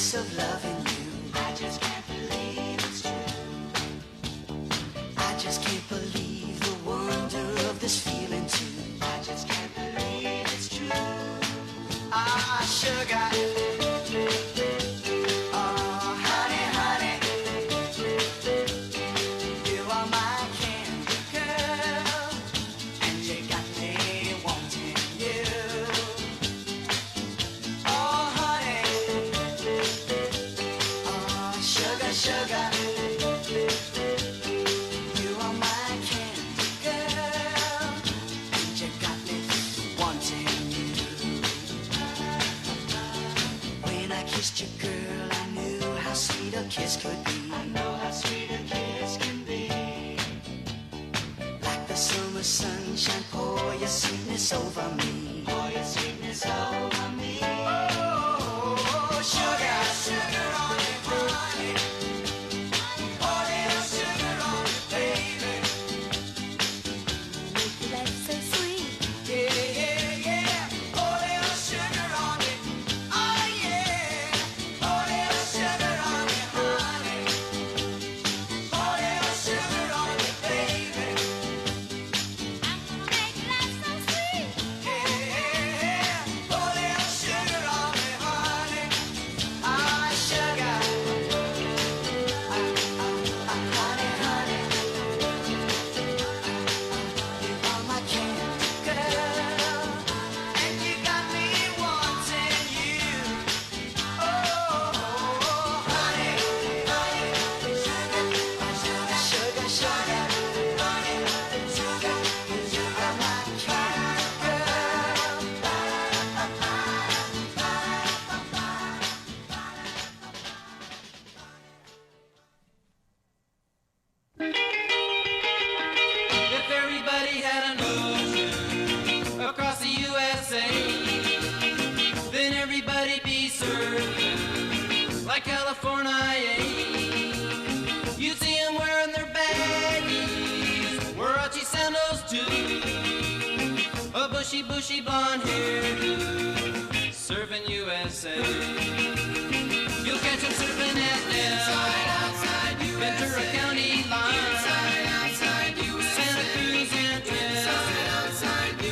bliss of loving you. I just can't believe it's true. I just can't believe the wonder of this feeling too. I just can't believe it's true. Ah, sugar. Kiss could be. I know how sweet a kiss can be. Like the summer sunshine, pour your sweetness over me. Pour your sweetness over me. Oh, sugar, sugar on it, honey. Pour little sugar on it, baby. Make life so sweet. Yeah, yeah, yeah. Pour little sugar on it. Oh, yeah. Pour little sugar on it. Bushy blonde hairdo, serving USA. You'll catch him surfing at Ventura County line, outside USA. Santa Cruz and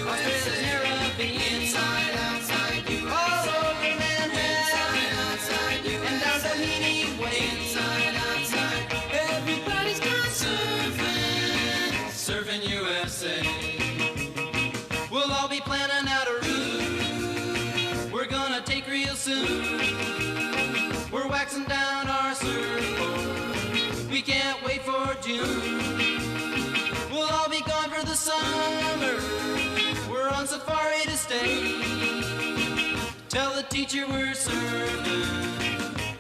Australia's Caribbean, outside USA. All over Manhattan, and down Tahiti Way, outside. Everybody's gone surfing USA. We'll all be planning out a route we're gonna take real soon. We're waxing down our surfboard, we can't wait for June. We'll all be gone for the summer, we're on safari to stay. Tell the teacher we're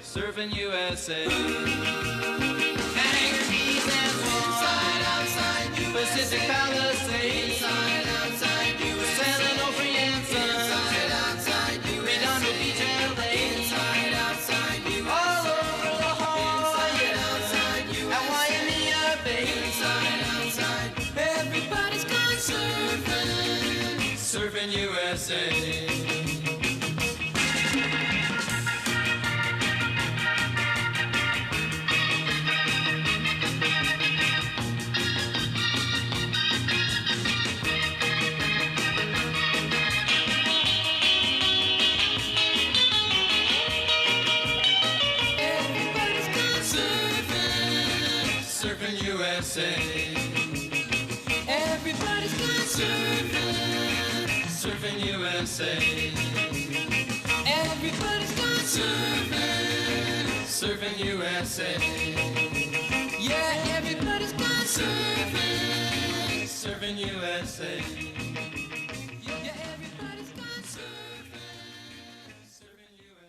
surfing USA. Hangar Keys and outside Pacific Palisades, outside San Onofre and Sun, outside Redondo Beach, LA, outside all over La Jolla, outside at Waimea Bay, outside everybody's gone surfing USA. Everybody's gone surfing USA. Everybody's gone surfing USA. Yeah, everybody's gone surfing USA. Yeah, everybody's gone surfing USA.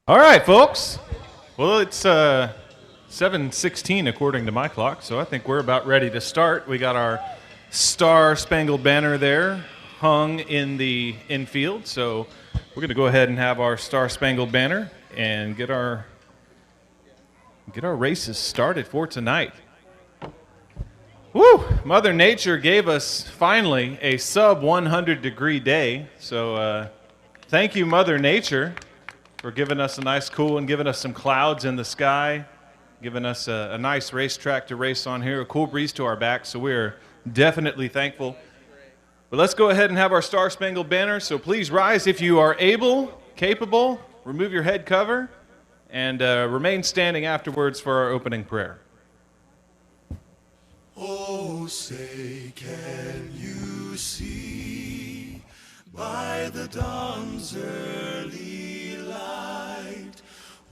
All right, folks. Well, it's 7:16 according to my clock, so I think we're about ready to start. We got our Star-Spangled Banner there hung in the infield, so we're going to go ahead and have our Star-Spangled Banner and get our races started for tonight. Woo! Mother Nature gave us finally a sub-100-degree day, so thank you, Mother Nature, for giving us a nice cool and giving us some clouds in the sky, giving us a nice racetrack to race on here, a cool breeze to our back, so we're definitely thankful. But let's go ahead and have our Star-Spangled Banner, so please rise if you are able, capable, remove your head cover, and remain standing afterwards for our opening prayer. Oh, say, can you see by the dawn's early light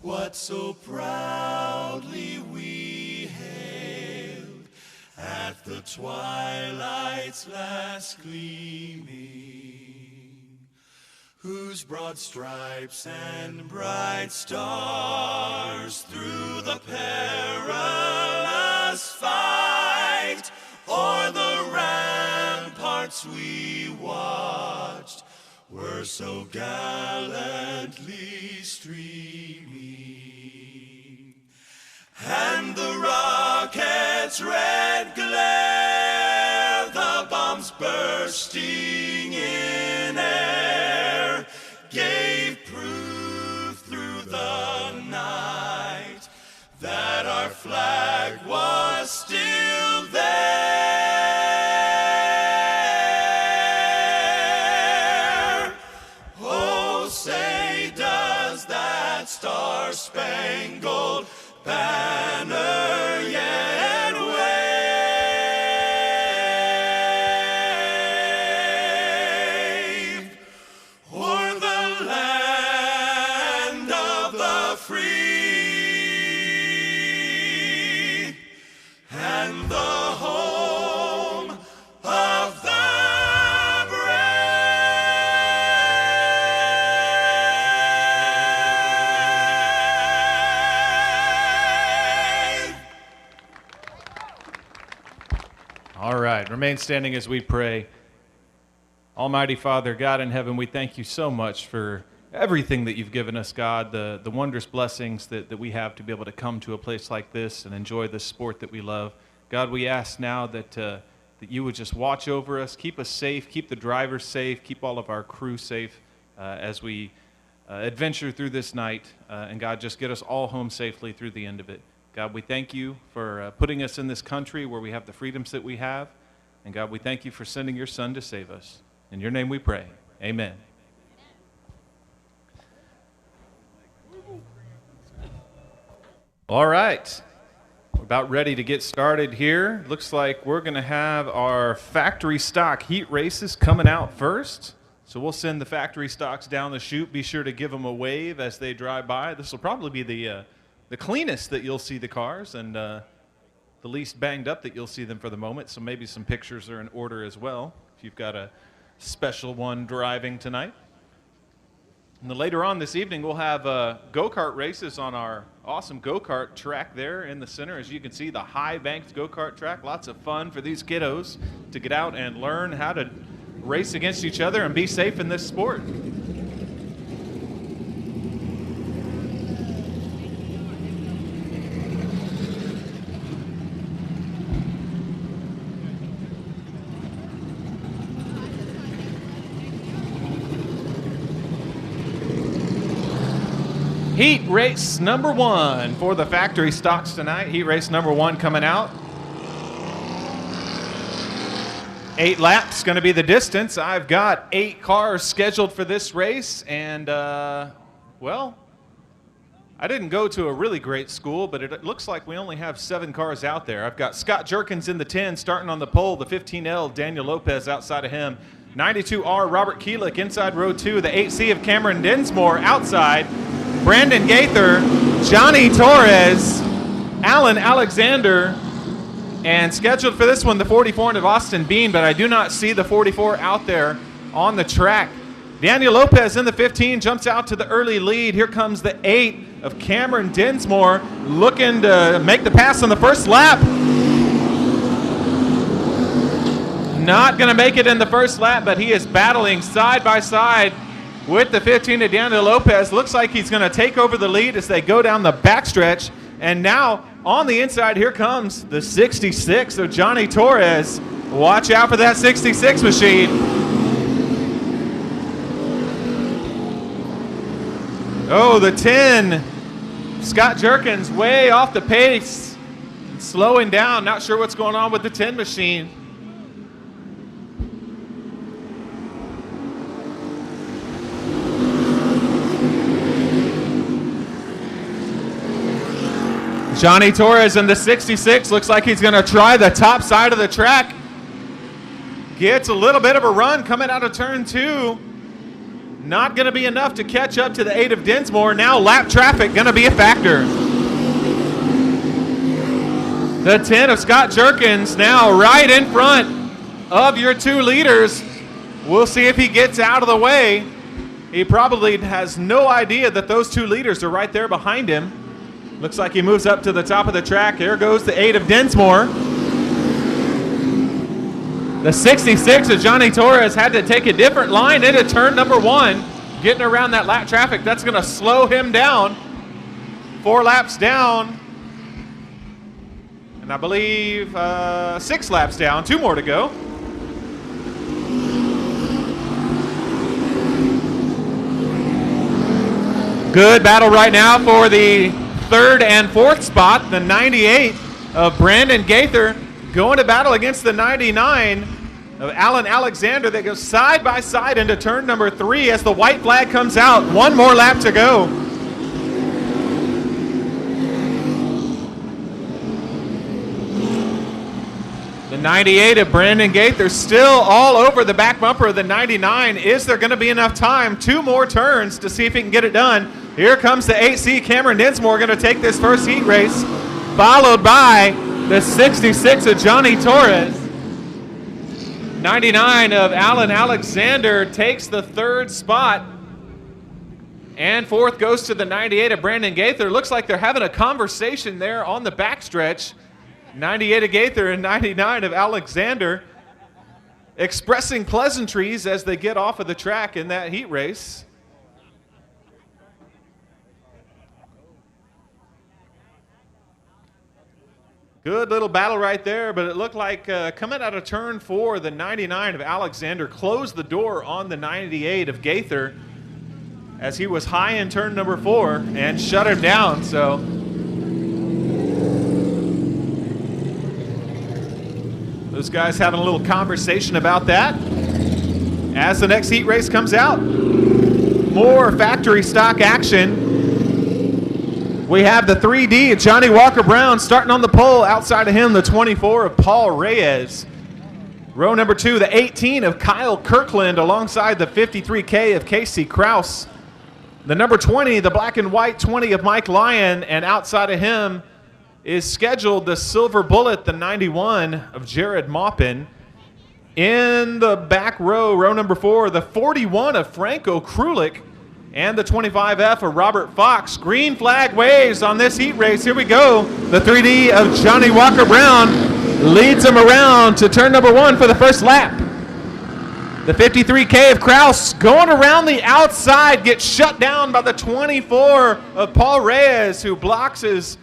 what so proudly we hailed at the twilight's last gleaming, whose broad stripes and bright stars through the perilous fight o'er the ramparts we watched were so gallantly streaming, and the rocket's red glare, the bombs bursting in air, gave proof through the night that our flag was still there. Oh, say, does that star-spangled banner yet wave o'er the land of the free and the home of the brave? All right, remain standing as we pray. Almighty Father, God in heaven, we thank you so much for everything that you've given us, God, the wondrous blessings that we have to be able to come to a place like this and enjoy this sport that we love. God, we ask now that you would just watch over us, keep us safe, keep the drivers safe, keep all of our crew safe as we adventure through this night. And God, just get us all home safely through the end of it. God, we thank you for putting us in this country where we have the freedoms that we have. And God, we thank you for sending your Son to save us. In your name we pray. Amen. All right. We're about ready to get started here. Looks like we're going to have our factory stock heat races coming out first. So we'll send the factory stocks down the chute. Be sure to give them a wave as they drive by. This will probably be the cleanest that you'll see the cars and the least banged up that you'll see them for the moment. So maybe some pictures are in order as well if you've got a special one driving tonight. And then later on this evening, we'll have go-kart races on our awesome go-kart track there in the center. As you can see, the high-banked go-kart track. Lots of fun for these kiddos to get out and learn how to race against each other and be safe in this sport. Heat race number 1 for the factory stocks tonight. Heat race number 1 coming out. 8 laps going to be the distance. I've got 8 cars scheduled for this race, and well, I didn't go to a really great school, but it looks like we only have 7 cars out there. I've got Scott Jerkins in the 10, starting on the pole, the 15L, Daniel Lopez outside of him. 92R, Robert Keelik inside row 2, the 8C of Cameron Dinsmore outside. Brandon Gaither, Johnny Torres, Alan Alexander, and scheduled for this one, the 44 of Austin Bean, but I do not see the 44 out there on the track. Daniel Lopez in the 15 jumps out to the early lead. Here comes the 8 of Cameron Dinsmore looking to make the pass on the first lap. Not going to make it in the first lap, but he is battling side by side with the 15 of Daniel Lopez. Looks like he's going to take over the lead as they go down the backstretch. And now on the inside, here comes the 66 of Johnny Torres. Watch out for that 66 machine. Oh, the 10, Scott Jerkins way off the pace, slowing down. Not sure what's going on with the 10 machine. Johnny Torres in the 66 looks like he's going to try the top side of the track. Gets a little bit of a run coming out of turn 2. Not going to be enough to catch up to the 8 of Dinsmore. Now lap traffic going to be a factor. The 10 of Scott Jerkins now right in front of your 2 leaders. We'll see if he gets out of the way. He probably has no idea that those 2 leaders are right there behind him. Looks like he moves up to the top of the track. Here goes the 8 of Dinsmore. The 66 of Johnny Torres had to take a different line into turn number 1, getting around that lap traffic. That's going to slow him down. 4 laps down. And I believe 6 laps down, 2 more to go. Good battle right now for the 3rd and 4th spot. The 98 of Brandon Gaither going to battle against the 99 of Alan Alexander. They go side by side into turn number 3 as the white flag comes out. 1 more lap to go. The 98 of Brandon Gaither still all over the back bumper of the 99. Is there going to be enough time? 2 more turns to see if he can get it done. Here comes the 8C Cameron Dinsmore going to take this first heat race, followed by the 66 of Johnny Torres. 99 of Alan Alexander takes the 3rd spot. And 4th goes to the 98 of Brandon Gaither. Looks like they're having a conversation there on the backstretch. 98 of Gaither and 99 of Alexander expressing pleasantries as they get off of the track in that heat race. Good little battle right there, but it looked like coming out of turn 4, the 99 of Alexander closed the door on the 98 of Gaither as he was high in turn number 4 and shut him down. So those guys having a little conversation about that as the next heat race comes out. More factory stock action. We have the 3D, Johnny Walker Brown, starting on the pole. Outside of him, the 24 of Paul Reyes. Row number 2, the 18 of Kyle Kirkland, alongside the 53K of Casey Kraus. The number 20, the black and white 20 of Mike Lyon, and outside of him is scheduled the silver bullet, the 91 of Jared Maupin. In the back row, row number 4, the 41 of Franco Krulik, and the 25F of Robert Fox. Green flag waves on this heat race. Here we go. The 3D of Johnny Walker Brown leads him around to turn number 1 for the first lap. The 53K of Kraus going around the outside, gets shut down by the 24 of Paul Reyes, who blocks his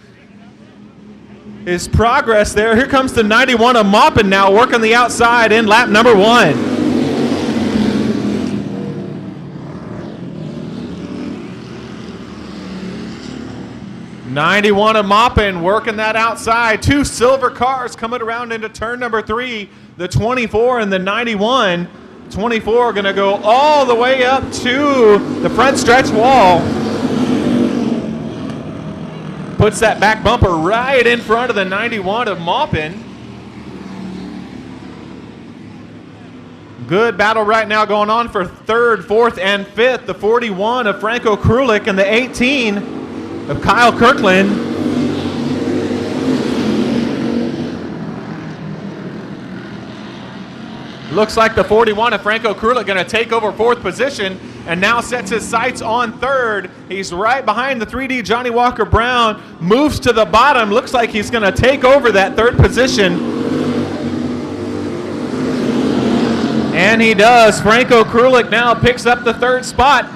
progress there. Here comes the 91 of Maupin now working the outside in lap number 1. 91 of Maupin working that outside. 2 silver cars coming around into turn number 3. The 24 and the 91. 24 going to go all the way up to the front stretch wall. Puts that back bumper right in front of the 91 of Maupin. Good battle right now going on for 3rd, 4th, and 5th. The 41 of Franco Krulik and the 18 of Kyle Kirkland. Looks like the 41 of Franco Krulik going to take over fourth position and now sets his sights on third. He's right behind the 3D Johnny Walker Brown, moves to the bottom. Looks like he's going to take over that third position. And he does. Franco Krulik now picks up the third spot.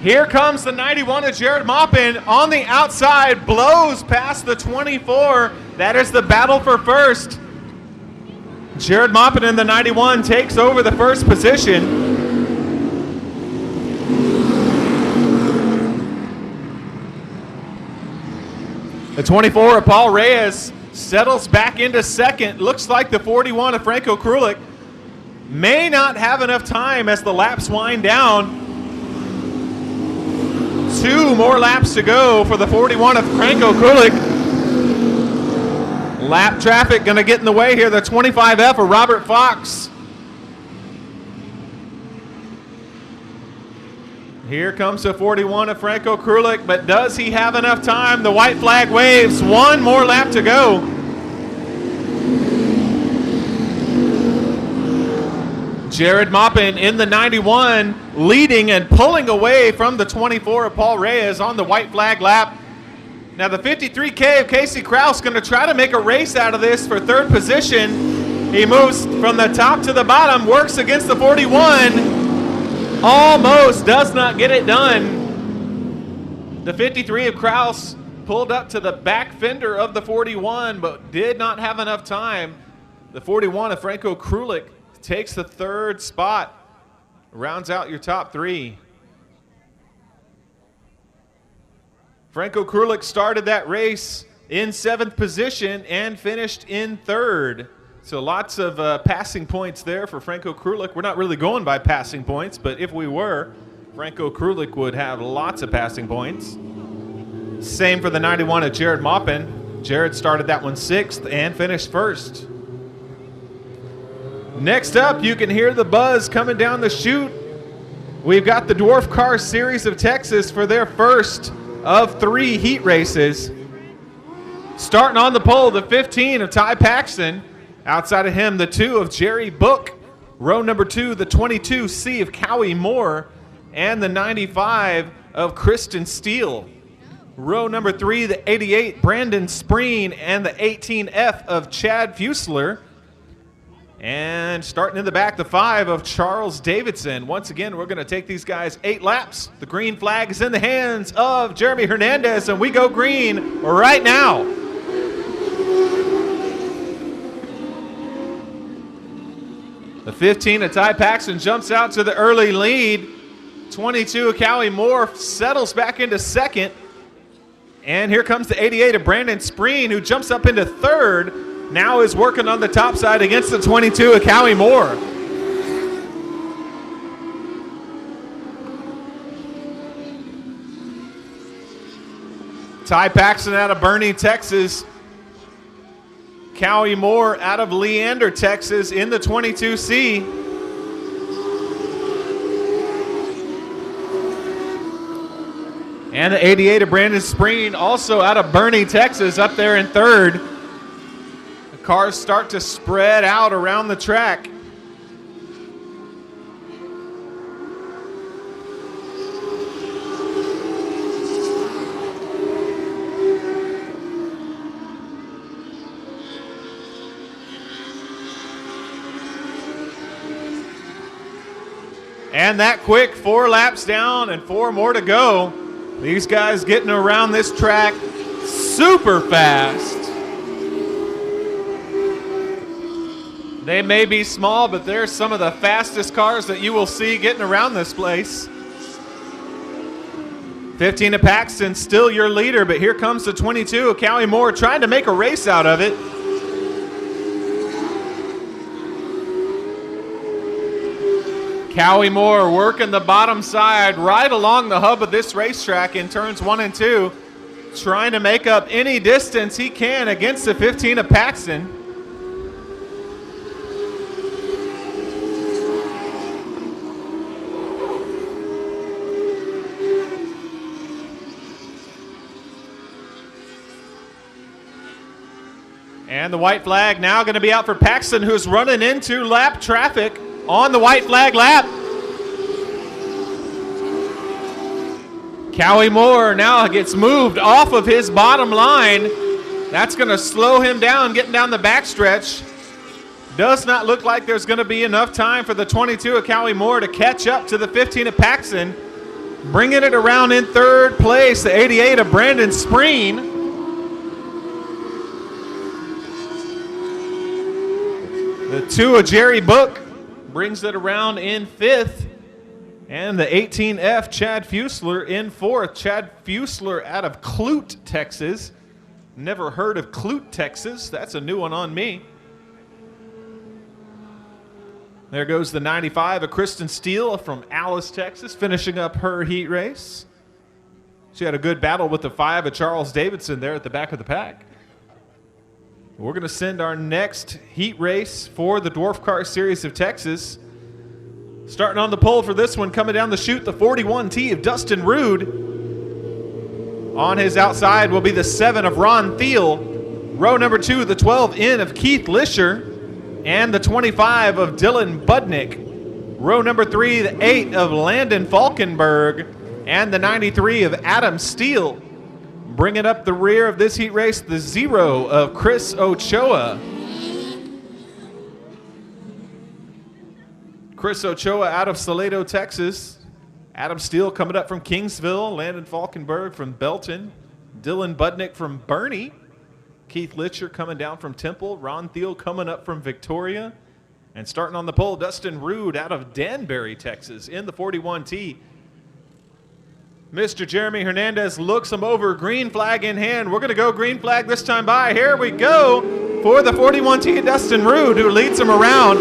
Here comes the 91 of Jared Maupin on the outside, blows past the 24. That is the battle for first. Jared Maupin in the 91 takes over the first position. The 24 of Paul Reyes settles back into second. Looks like the 41 of Franco Krulik may not have enough time as the laps wind down. 2 more laps to go for the 41 of Franco Krulik. Lap traffic going to get in the way here. The 25F of Robert Fox. Here comes the 41 of Franco Krulik, but does he have enough time? The white flag waves. 1 more lap to go. Jared Maupin in the 91, leading and pulling away from the 24 of Paul Reyes on the white flag lap. Now the 53K of Casey Kraus going to try to make a race out of this for third position. He moves from the top to the bottom, works against the 41. Almost does not get it done. The 53 of Kraus pulled up to the back fender of the 41, but did not have enough time. The 41 of Franco Krulik takes the third spot, rounds out your top 3. Franco Krulik started that race in 7th position and finished in 3rd. So lots of passing points there for Franco Krulik. We're not really going by passing points, but if we were, Franco Krulik would have lots of passing points. Same for the 91 of Jared Maupin. Jared started that one 6th and finished 1st. Next up, you can hear the buzz coming down the chute. We've got the Dwarf Car Series of Texas for their first of 3 heat races. Starting on the pole, the 15 of Ty Paxton. Outside of him, the 2 of Jerry Book. Row number 2, the 22C of Cowie Moore. And the 95 of Kristen Steele. Row number 3, the 88, Brandon Spreen. And the 18F of Chad Fusler. And starting in the back, the 5 of Charles Davidson. Once again, we're going to take these guys 8 laps. The green flag is in the hands of Jeremy Hernandez, and we go green right now. The 15 of Ty Paxton jumps out to the early lead. 22 of Cowie Moore settles back into second. And here comes the 88 of Brandon Spreen, who jumps up into third. Now is working on the top side against the 22 of Cowie Moore. Ty Paxton out of Boerne, Texas. Cowie Moore out of Leander, Texas in the 22C. And the 88 of Brandon Spreen also out of Boerne, Texas up there in third. Cars start to spread out around the track. And that quick, 4 laps down and 4 more to go. These guys getting around this track super fast. They may be small, but they're some of the fastest cars that you will see getting around this place. 15 of Paxton, still your leader, but here comes the 22 of Cowie Moore trying to make a race out of it. Cowie Moore working the bottom side right along the hub of this racetrack in turns 1 and 2, trying to make up any distance he can against the 15 of Paxton. And the white flag now going to be out for Paxton, who's running into lap traffic. on the white flag lap. Cowie Moore now gets moved off of his bottom line. That's going to slow him down getting down the backstretch. Does not look like there's going to be enough time for the 22 of Cowie Moore to catch up to the 15 of Paxson. Bringing it around in third place, the 88 of Brandon Spreen. The 2 of Jerry Book brings it around in fifth. And the 18F, Chad Fusler, in fourth. Chad Fusler out of Clute, Texas. Never heard of Clute, Texas. That's a new one on me. There goes the 95 of Kristen Steele from Alice, Texas, finishing up her heat race. She had a good battle with the 5 of Charles Davidson there at the back of the pack. We're going to send our next heat race for the Dwarf Car Series of Texas. Starting on the pole for this one, coming down the chute, the 41T of Dustin Rude. On his outside will be the 7 of Ron Thiel. Row number 2, the 12N of Keith Lisher. And the 25 of Dylan Budnick. Row number 3, the 8 of Landon Falkenberg. And the 93 of Adam Steele. Bringing up the rear of this heat race, the 0 of Chris Ochoa. Chris Ochoa out of Salado, Texas. Adam Steele coming up from Kingsville. Landon Falkenberg from Belton. Dylan Budnick from Bernie. Keith Litcher coming down from Temple. Ron Thiel coming up from Victoria. And starting on the pole, Dustin Rude out of Danbury, Texas in the 41T. Mr. Jeremy Hernandez looks him over, green flag in hand. We're going to go green flag this time by. Here we go for the 41T, Dustin Rude, who leads him around.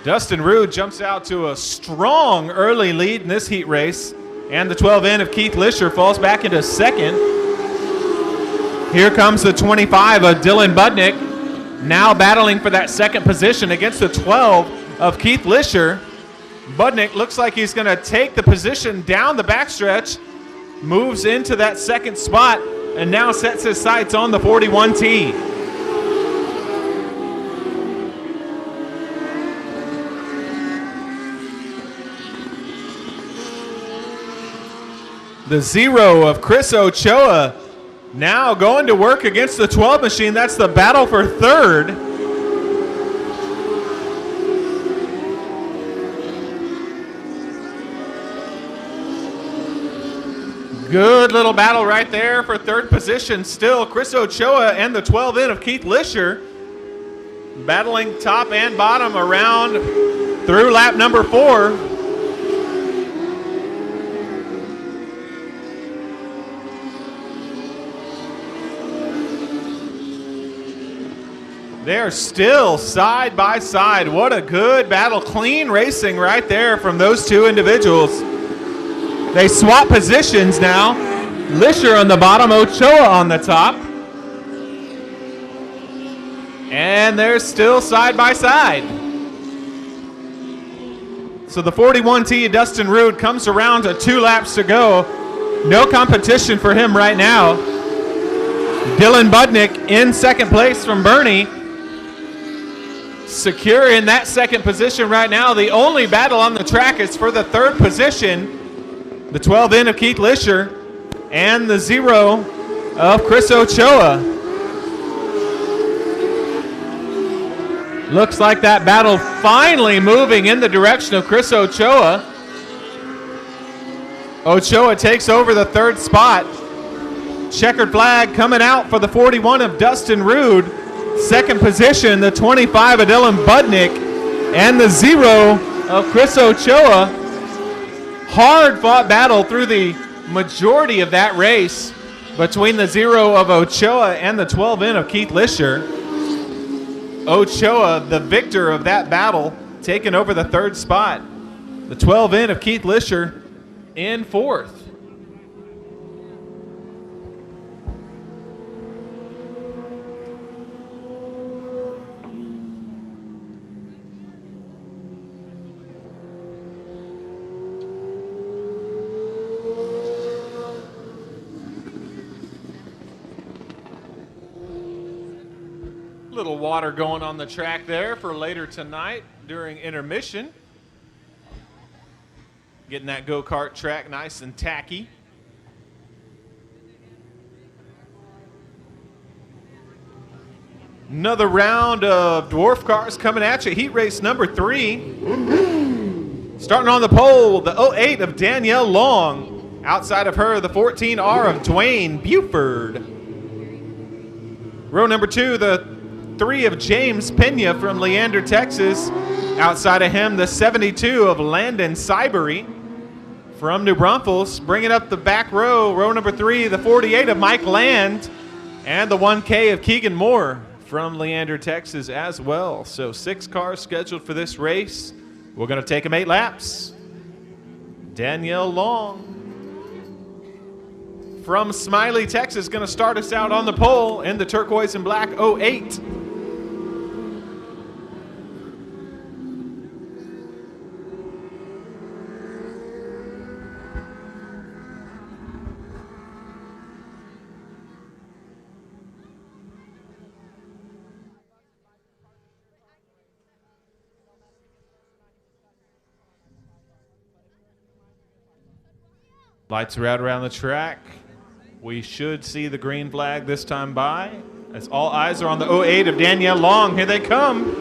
Dustin Rude jumps out to a strong early lead in this heat race. And the 12N of Keith Lisher falls back into second. Here comes the 25 of Dylan Budnick, now battling for that second position against the 12 of Keith Lisher. Budnick looks like he's going to take the position down the backstretch, moves into that second spot, and now sets his sights on the 41T. The 0 of Chris Ochoa now going to work against the 12 machine. That's the battle for third. Good little battle right there for third position still. Chris Ochoa and the 12N of Keith Lisher battling top and bottom around through lap number 4. They're still side by side. What a good battle. Clean racing right there from those two individuals. They swap positions now. Lisher on the bottom, Ochoa on the top. And they're still side by side. So the 41T, Dustin Rude, comes around to 2 laps to go. No competition for him right now. Dylan Budnick in second place from Bernie. Secure in that second position right now. The only battle on the track is for the third position. The 12N of Keith Lisher and the 0 of Chris Ochoa. Looks like that battle finally moving in the direction of Chris Ochoa. Ochoa takes over the third spot. Checkered flag coming out for the 41 of Dustin Rude. Second position, the 25 of Dylan Budnick and the 0 of Chris Ochoa. Hard fought battle through the majority of that race between the 0 of Ochoa and the 12N of Keith Lisher. Ochoa, the victor of that battle, taking over the third spot. The 12N of Keith Lisher in fourth. Little water going on the track there for later tonight during intermission. Getting that go-kart track nice and tacky. Another round of dwarf cars coming at you. Heat race number 3. Starting on the pole, the 08 of Danielle Long. Outside of her, the 14R of Dwayne Buford. Row number 2, the 3 of James Pena from Leander, Texas. Outside of him, the 72 of Landon Cybery from New Braunfels. Bringing up the back row, row number 3, the 48 of Mike Land. And the 1K of Keegan Moore from Leander, Texas as well. So 6 cars scheduled for this race. We're going to take them 8 laps. Danielle Long from Smiley, Texas, going to start us out on the pole in the turquoise and black 08. Lights are out around the track. We should see the green flag this time by, as all eyes are on the 08 of Danielle Long. Here they come.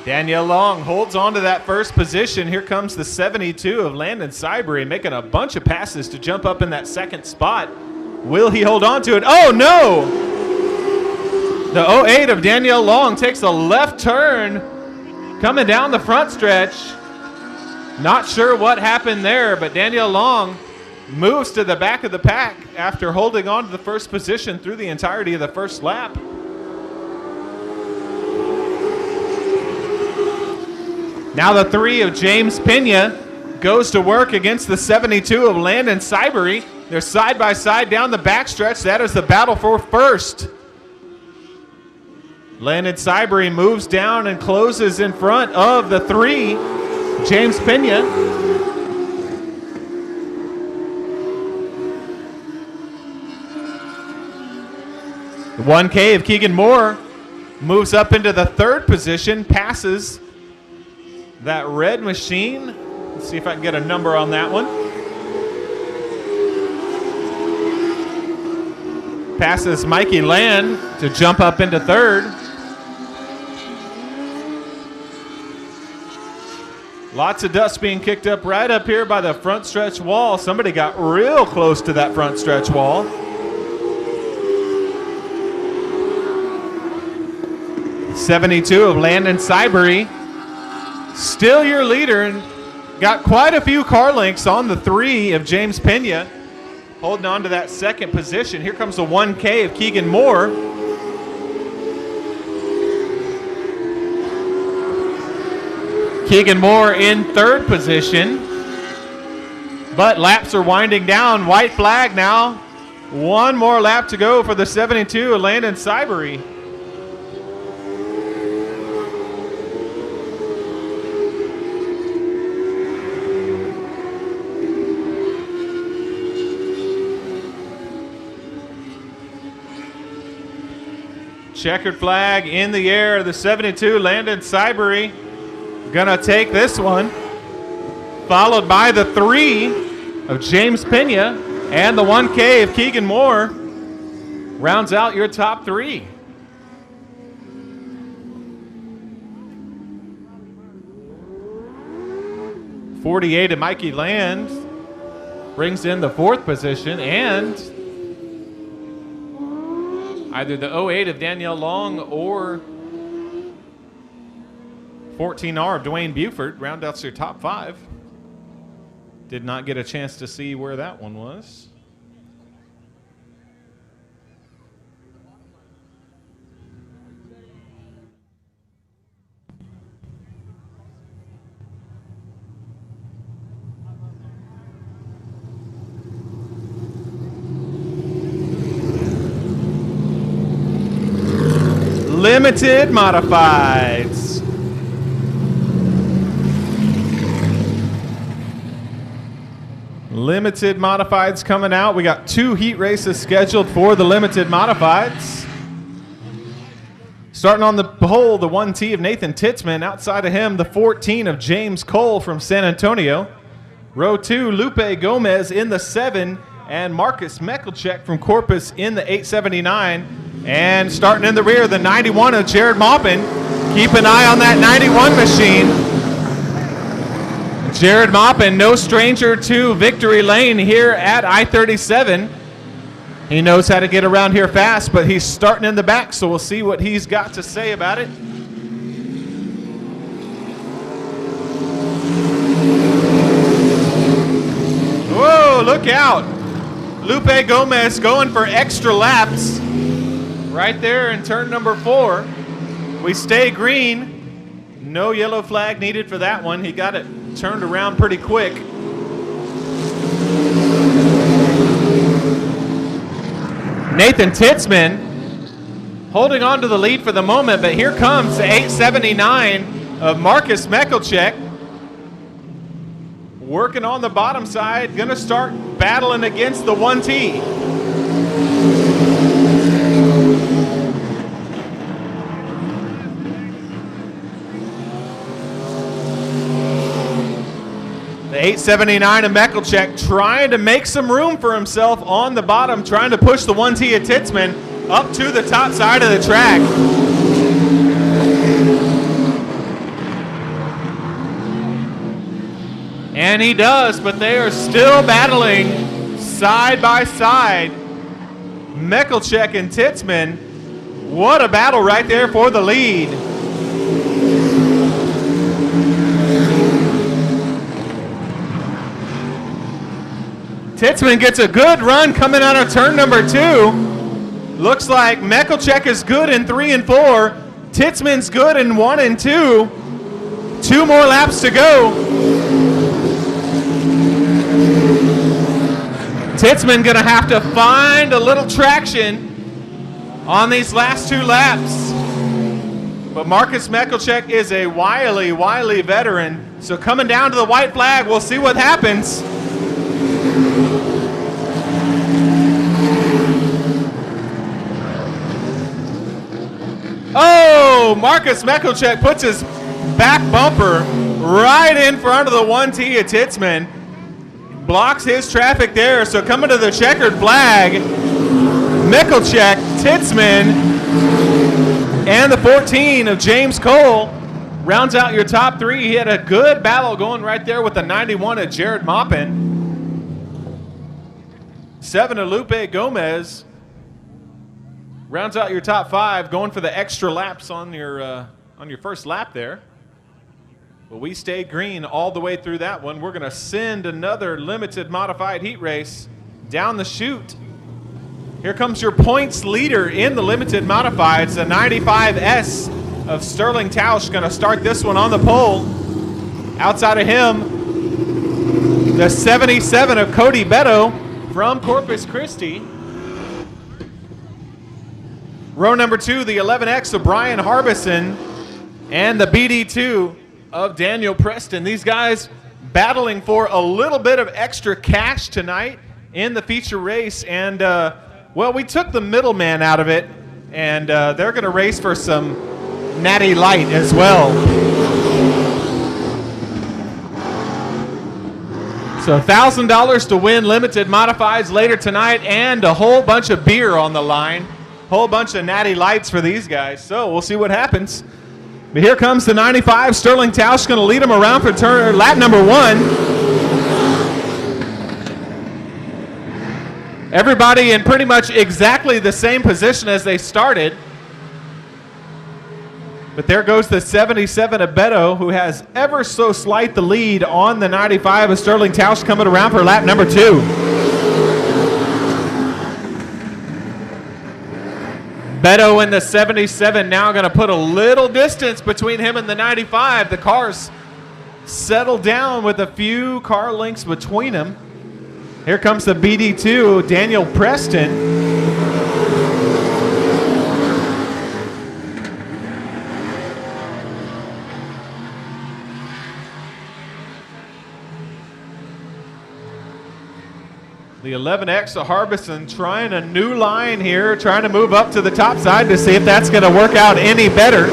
Danielle Long holds on to that first position. Here comes the 72 of Landon Cybery, making a bunch of passes to jump up in that second spot. Will he hold on to it? Oh, no! The 08 of Danielle Long takes a left turn coming down the front stretch. Not sure what happened there, but Danielle Long moves to the back of the pack after holding on to the first position through the entirety of the first lap. Now the 3 of James Pena goes to work against the 72 of Landon Cybery. They're side by side down the backstretch. That is the battle for first. Landon Cybery moves down and closes in front of the 3, James Pena. The 1K of Keegan Moore moves up into the 3rd position, passes that red machine. Let's see if I can get a number on that one. Passes Mikey Land to jump up into 3rd. Lots of dust being kicked up right up here by the front stretch wall. Somebody got real close to that front stretch wall. '72 of Landon Cybery, still your leader, and got quite a few car lengths on the 3 of James Pena, holding on to that 2nd position. Here comes the 1K of Keegan Moore. Keegan Moore in 3rd position, but laps are winding down. White flag now. One more lap to go for the 72 of Landon Cybery. Checkered flag in the air. The 72 Landon Cybery gonna take this one, followed by the 3 of James Pena, and the 1K of Keegan Moore rounds out your top 3. '48 of Mikey Land brings in the 4th position, and either the 08 of Danielle Long or 14R of Dwayne Buford round out your top 5. Did not get a chance to see where that one was. Limited modifieds. Limited Modifieds coming out. We got 2 heat races scheduled for the Limited Modifieds. Starting on the pole, the 1T of Nathan Titzman. Outside of him, the 14 of James Cole from San Antonio. Row 2, Lupe Gomez in the 7, and Marcus Meckelchek from Corpus in the 879. And starting in the rear, the 91 of Jared Maupin. Keep an eye on that 91 machine. Jared Maupin, no stranger to victory lane here at I-37. He knows how to get around here fast, but he's starting in the back, so we'll see what he's got to say about it. Whoa, look out. Lupe Gomez going for extra laps right there in turn number 4. We stay green. No yellow flag needed for that one. He got it turned around pretty quick. Nathan Titzman holding on to the lead for the moment, but here comes the 879 of Marcus Meckelchek. Working on the bottom side, gonna start battling against the 1T. The 879 of Meckelchek trying to make some room for himself on the bottom, trying to push the 1T of Titzman up to the top side of the track. And he does, but they are still battling side by side. Meckelchek and Titzman. What a battle right there for the lead. Titzman gets a good run coming out of turn number 2. Looks like Meckelchek is good in 3 and 4. Titzman's good in 1 and 2. 2 more laps to go. Titzman gonna have to find a little traction on these last 2 laps. But Marcus Meckelchek is a wily veteran. So coming down to the white flag, we'll see what happens. Oh, Marcus Meckelchek puts his back bumper right in front of the 1T of Titzman. Blocks his traffic there, so coming to the checkered flag, Meckelchek, Titzman, and the 14 of James Cole rounds out your top 3. He had a good battle going right there with the 91 of Jared Maupin. 7 of Lupe Gomez rounds out your top 5, going for the extra laps on your first lap there. But we stayed green all the way through that one. We're going to send another limited modified heat race down the chute. Here comes your points leader in the limited modifieds, the 95S of Sterling Tausch, going to start this one on the pole. Outside of him, the 77 of Cody Beto from Corpus Christi. Row number 2, the 11X of Brian Harbison, and the BD2 of Daniel Preston. These guys battling for a little bit of extra cash tonight in the feature race. And, well, we took the middleman out of it, and they're going to race for some Natty Light as well. So $1,000 to win limited modifieds later tonight, and a whole bunch of beer on the line. Whole bunch of Natty Lights for these guys. So we'll see what happens. But here comes the 95. Sterling Tausch going to lead him around for lap number 1. Everybody in pretty much exactly the same position as they started. But there goes the 77 of Beto, who has ever so slight the lead on the 95 of Sterling Tausch, coming around for lap number 2. Beto in the 77 now going to put a little distance between him and the 95. The cars settle down with a few car lengths between them. Here comes the BD2, Daniel Preston. The 11X of Harbison trying a new line here, trying to move up to the top side to see if that's going to work out any better.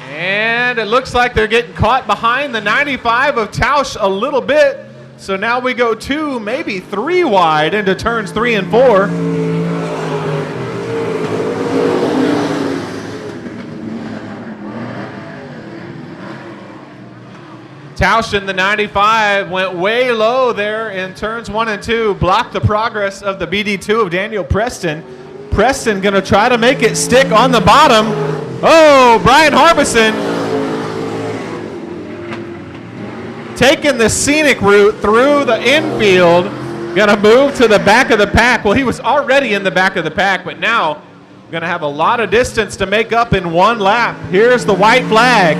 And it looks like they're getting caught behind the 95 of Tausch a little bit. So now we go 2, maybe 3 wide into turns 3 and 4. Tausch in the 95 went way low there in turns 1 and 2, blocked the progress of the BD2 of Daniel Preston. Preston going to try to make it stick on the bottom. Oh, Brian Harbison taking the scenic route through the infield. Going to move to the back of the pack. Well, he was already in the back of the pack, but now going to have a lot of distance to make up in one lap. Here's the white flag.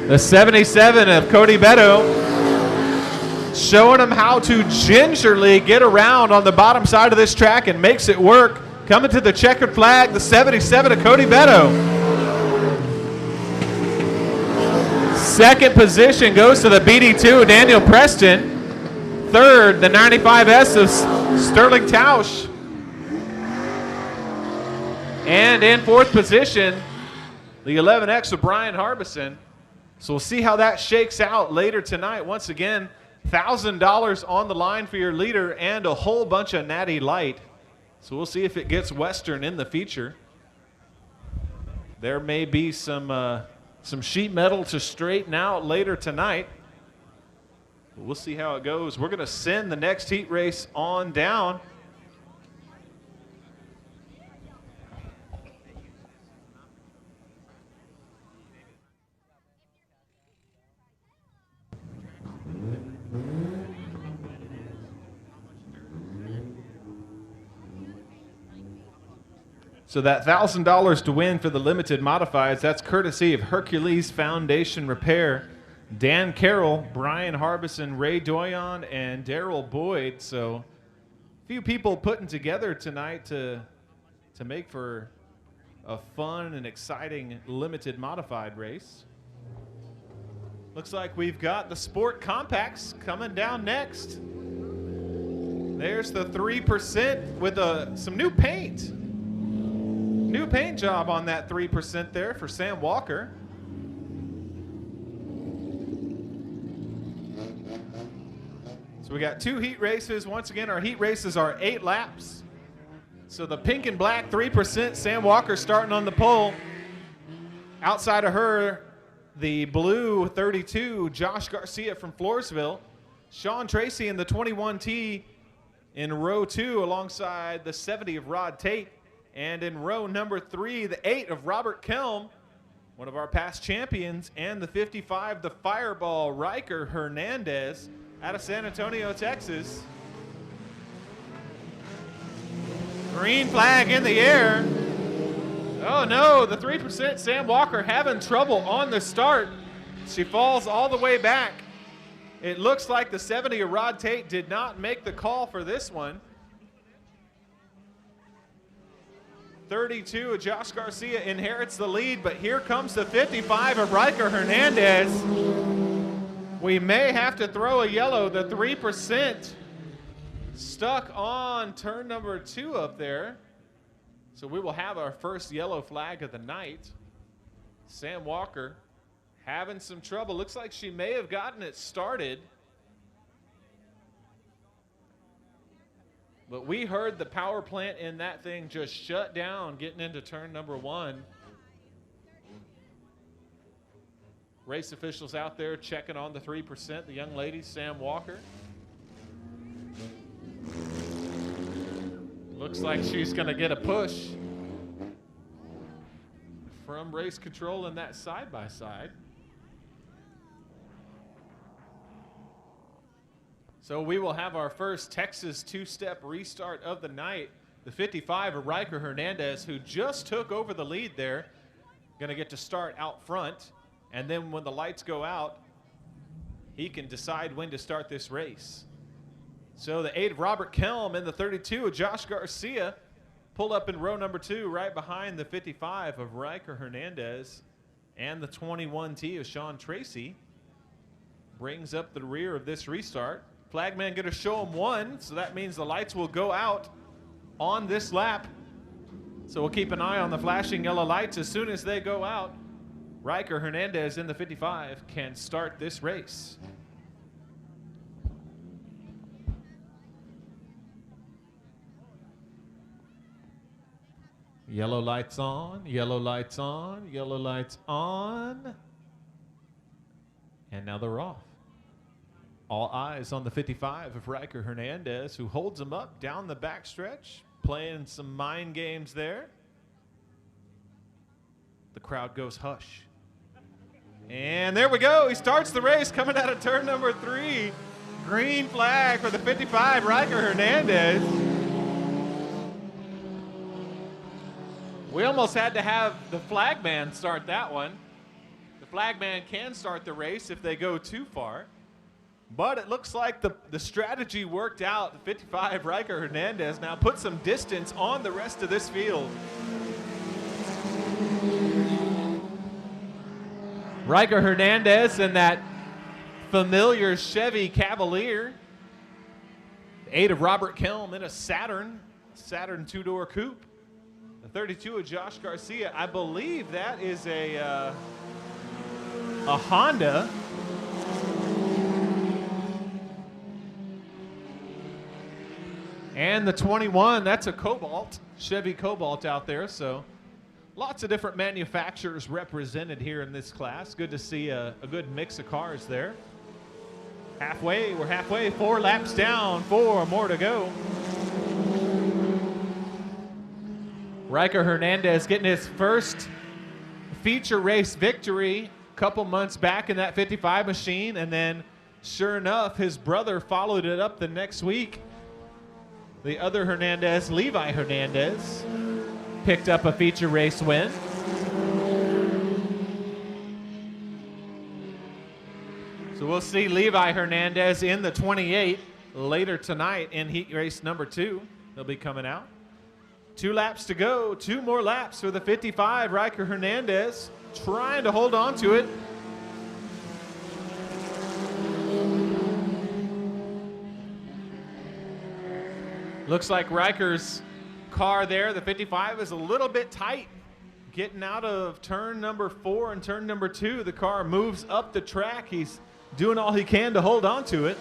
The 77 of Cody Beto showing him how to gingerly get around on the bottom side of this track and makes it work. Coming to the checkered flag, the 77 of Cody Beto. Second position goes to the BD2, Daniel Preston. Third, the 95S of Sterling Tausch. And in fourth position, the 11X of Brian Harbison. So we'll see how that shakes out later tonight. Once again, $1,000 on the line for your leader and a whole bunch of Natty Light. So we'll see if it gets Western in the feature. There may be some sheet metal to straighten out later tonight. We'll see how it goes. We're going to send the next heat race on down. So that $1,000 to win for the limited modifieds, that's courtesy of Hercules Foundation Repair, Dan Carroll, Brian Harbison, Ray Doyon, and Daryl Boyd. So a few people putting together tonight to make for a fun and exciting limited modified race. Looks like we've got the Sport Compacts coming down next. There's the 3% with some new paint. New paint job on that 3% there for Sam Walker. So we got 2 heat races. Once again, our heat races are 8 laps. So the pink and black 3%, Sam Walker starting on the pole. Outside of her, the blue 32, Josh Garcia from Floresville. Sean Tracy in the 21T in row 2 alongside the 70 of Rod Tate. And in row number 3, the 8 of Robert Kelm, one of our past champions, and the 55, the Fireball, Riker Hernandez out of San Antonio, Texas. Green flag in the air. Oh no, the 3%, Sam Walker having trouble on the start. She falls all the way back. It looks like the 70 of Rod Tate did not make the call for this one. 32 of Josh Garcia inherits the lead, but here comes the 55 of Riker Hernandez. We may have to throw a yellow. The 3% stuck on turn number 2 up there. So we will have our first yellow flag of the night. Sam Walker having some trouble. Looks like she may have gotten it started. But we heard the power plant in that thing just shut down getting into turn number 1. Race officials out there checking on the 3%. The young lady, Sam Walker. Looks like she's going to get a push from race control in that side-by-side. So we will have our first Texas 2-step restart of the night. The 55 of Riker Hernandez, who just took over the lead there, going to get to start out front. And then when the lights go out, he can decide when to start this race. So the 8 of Robert Kelm and the 32 of Josh Garcia pull up in row number 2 right behind the 55 of Riker Hernandez and the 21T of Sean Tracy. Brings up the rear of this restart. Flagman going to show him 1, so that means the lights will go out on this lap. So we'll keep an eye on the flashing yellow lights. As soon as they go out, Riker Hernandez in the 55 can start this race. Yellow lights on, yellow lights on, yellow lights on. And now they're off. All eyes on the 55 of Riker Hernandez, who holds him up down the backstretch, playing some mind games there. The crowd goes hush. And there we go. He starts the race coming out of turn number 3. Green flag for the 55, Riker Hernandez. We almost had to have the flagman start that one. The flagman can start the race if they go too far. But it looks like the strategy worked out. The 55, Riker Hernandez, now put some distance on the rest of this field. Riker Hernandez in that familiar Chevy Cavalier. 8 of Robert Kelm in a Saturn 2-door coupe. The 32 of Josh Garcia, I believe that is a Honda. And the 21, that's a Cobalt, Chevy Cobalt out there. So lots of different manufacturers represented here in this class. Good to see a good mix of cars there. We're halfway, 4 laps down, 4 more to go. Riker Hernandez getting his first feature race victory a couple months back in that 55 machine, and then sure enough, his brother followed it up the next week. The other Hernandez, Levi Hernandez, picked up a feature race win. So we'll see Levi Hernandez in the 28 later tonight in heat race number 2. They'll be coming out. 2 laps to go, 2 more laps for the 55, Riker Hernandez, trying to hold on to it. Looks like Riker's car there, the 55, is a little bit tight. Getting out of turn number 4 and turn number 2, the car moves up the track. He's doing all he can to hold on to it.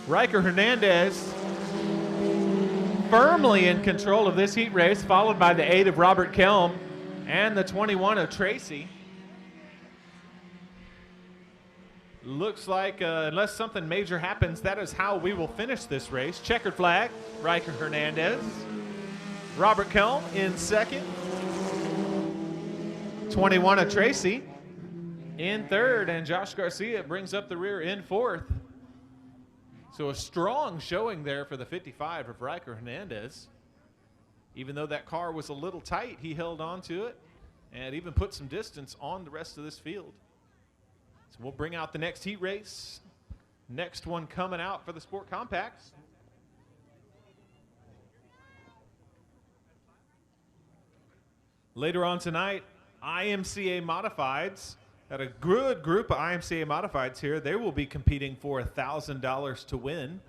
Riker Hernandez firmly in control of this heat race, followed by the 8 of Robert Kelm and the 21 of Tracy. Looks like unless something major happens, that is how we will finish this race. Checkered flag, Riker Hernandez. Robert Kelm in second. 21 of Tracy in third, and Josh Garcia brings up the rear in fourth. So a strong showing there for the 55 of Riker Hernandez. Even though that car was a little tight, he held on to it and even put some distance on the rest of this field. So we'll bring out the next heat race. Next one coming out for the Sport Compacts. Later on tonight, IMCA Modifieds. Got a good group of IMCA Modifieds here. They will be competing for $1,000 to win.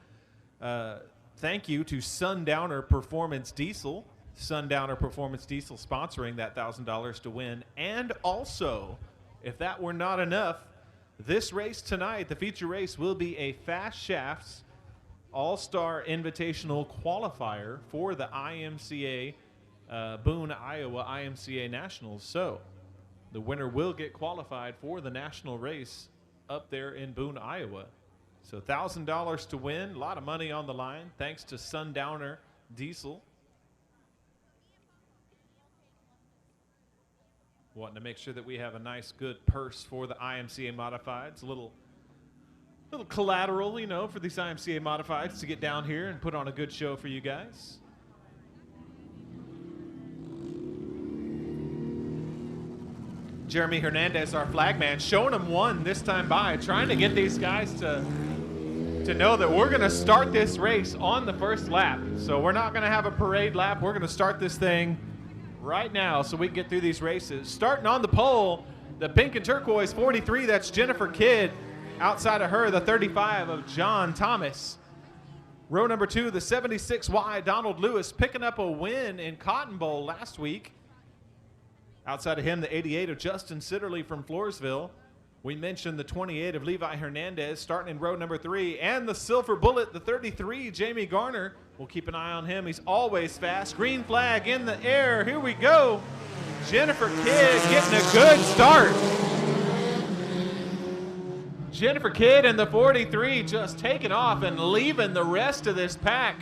Thank you to Sundowner Performance Diesel. Sundowner Performance Diesel sponsoring that $1,000 to win. And also, if that were not enough, this race tonight, the feature race, will be a Fast Shafts All-Star Invitational Qualifier for the IMCA Boone, Iowa IMCA Nationals. So the winner will get qualified for the national race up there in Boone, Iowa. So $1,000 to win, a lot of money on the line, thanks to Sundowner Diesel. Wanting to make sure that we have a nice, good purse for the IMCA Modifieds. A little collateral, you know, for these IMCA Modifieds to get down here and put on a good show for you guys. Jeremy Hernandez, our flagman, showing them one this time by, trying to get these guys to to know that we're going to start this race on the first lap. So we're not going to have a parade lap. We're going to start this thing right now so we can get through these races. Starting on the pole, the pink and turquoise 43, that's Jennifer Kidd. Outside of her, the 35 of John Thomas. Row number 2, the 76Y Donald Lewis, picking up a win in Cotton Bowl last week. Outside of him, the 88 of Justin Sitterly from Floresville. We mentioned the 28 of Levi Hernandez starting in row number 3. And the silver bullet, the 33, Jamie Garner. We'll keep an eye on him. He's always fast. Green flag in the air. Here we go. Jennifer Kidd getting a good start. Jennifer Kidd and the 43 just taking off and leaving the rest of this pack.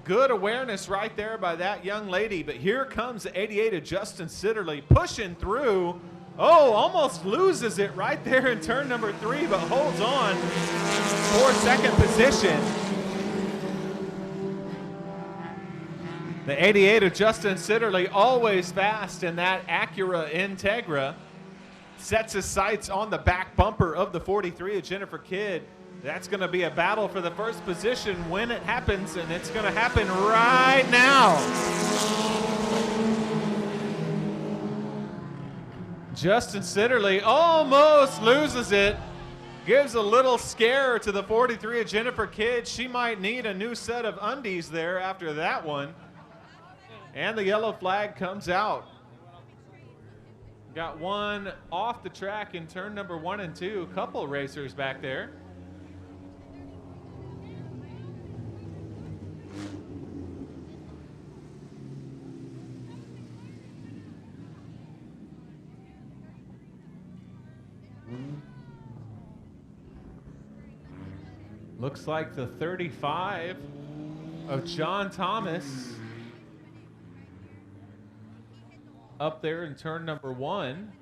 Good awareness right there by that young lady, but here comes the 88 of Justin Sitterly pushing through. Oh, almost loses it right there in turn number 3, but holds on for second position. The 88 of Justin Sitterly, always fast in that Acura Integra. Sets his sights on the back bumper of the 43 of Jennifer Kidd. That's going to be a battle for the first position when it happens, and it's going to happen right now. Justin Sitterly almost loses it. Gives a little scare to the 43 of Jennifer Kidd. She might need a new set of undies there after that one. And the yellow flag comes out. Got one off the track in turn number 1 and 2. A couple racers back there. Looks like the 35 of John Thomas up there in turn number 1.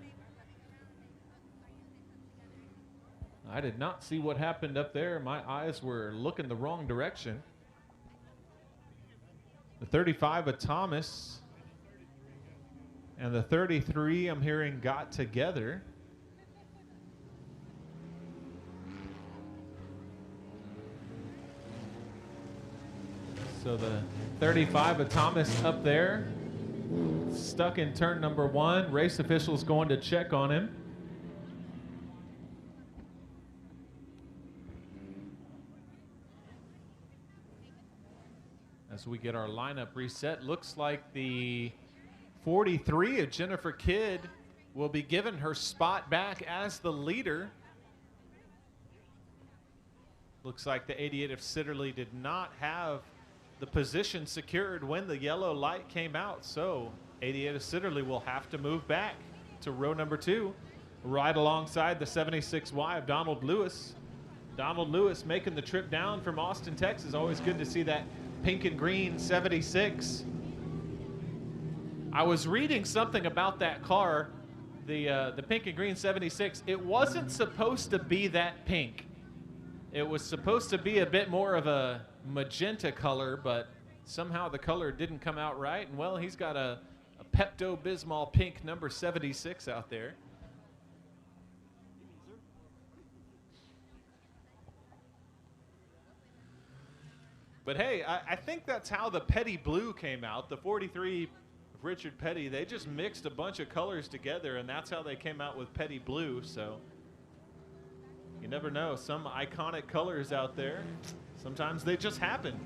I did not see what happened up there. My eyes were looking the wrong direction. The 35 of Thomas and the 33 I'm hearing got together. So the 35 of Thomas up there, stuck in turn number 1. Race officials going to check on him. As we get our lineup reset, looks like the 43 of Jennifer Kidd will be given her spot back as the leader. Looks like the 88 of Sitterly did not have the position secured when the yellow light came out, so 88 of Sitterly will have to move back to row number 2, right alongside the 76Y of Donald Lewis. Donald Lewis making the trip down from Austin, Texas. Always good to see that pink and green 76. I was reading something about that car, the pink and green 76. It wasn't supposed to be that pink. It was supposed to be a bit more of a magenta color, but somehow the color didn't come out right. And well, he's got a Pepto-Bismol pink number 76 out there. But hey, I think that's how the Petty Blue came out. The 43 of Richard Petty, they just mixed a bunch of colors together, and that's how they came out with Petty Blue. So you never know, some iconic colors out there, sometimes they just happen.